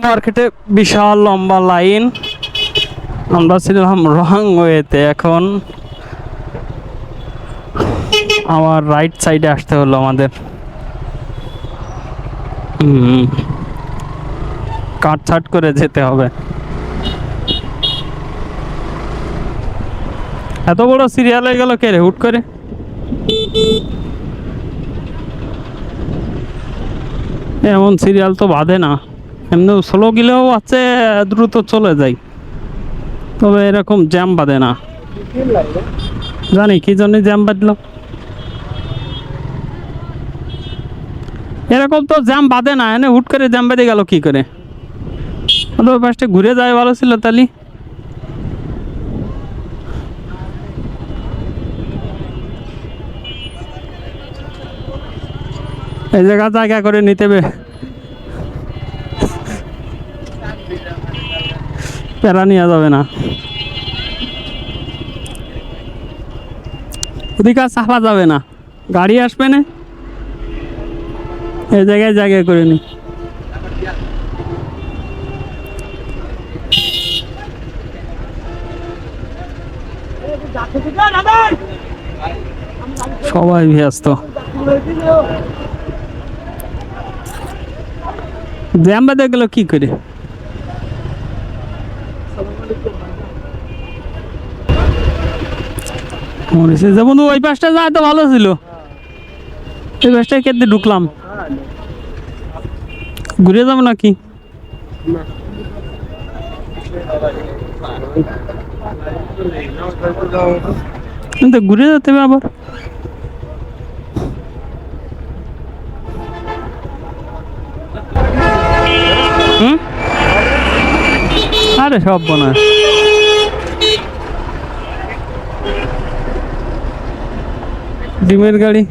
মার্কেটে বিশাল লম্বা লাইন। আমরা ছিলাম রংওয়েতে, এখন আমার রাইট সাইডে আসতে হলো আমাদের। কাটছাট করে যেতে হবে। এত বড় সিরিয়াল হয়ে গেল কে রে হুট করে? এমন সিরিয়াল তো বাঁধে না, এমনি স্লো গেলেও আছে, দ্রুত চলে যায়, তবে এরকম জ্যাম বাঁধে না। জানি কি জন্য জ্যাম বাঁধলো, এরকম তো জ্যাম বাঁধে না, এনে হুট করে জ্যাম বেঁধে গেল কি করে? ওই পাশে ঘুরে যায় ভালো ছিল তালি। এই জায়গা জায়গা করে নিতে হবে, প্যারা নেওয়া যাবে না, ওদিকে আর চাপা যাবে না, গাড়ি আসবে না, এই জায়গায় জায়গা করে নি। সবাই ব্যস্ত, জ্যাম বেঁধে গেল কি করে? যেমন ওই পাশটা যায় তো ভালো ছিল, এই পাশটায় কেটে ঢুকলাম, ঘুরে যাবো নাকি? কিন্তু ঘুরে যেতে হবে আবার। আরে সব বোনা ডিমের গাড়ি।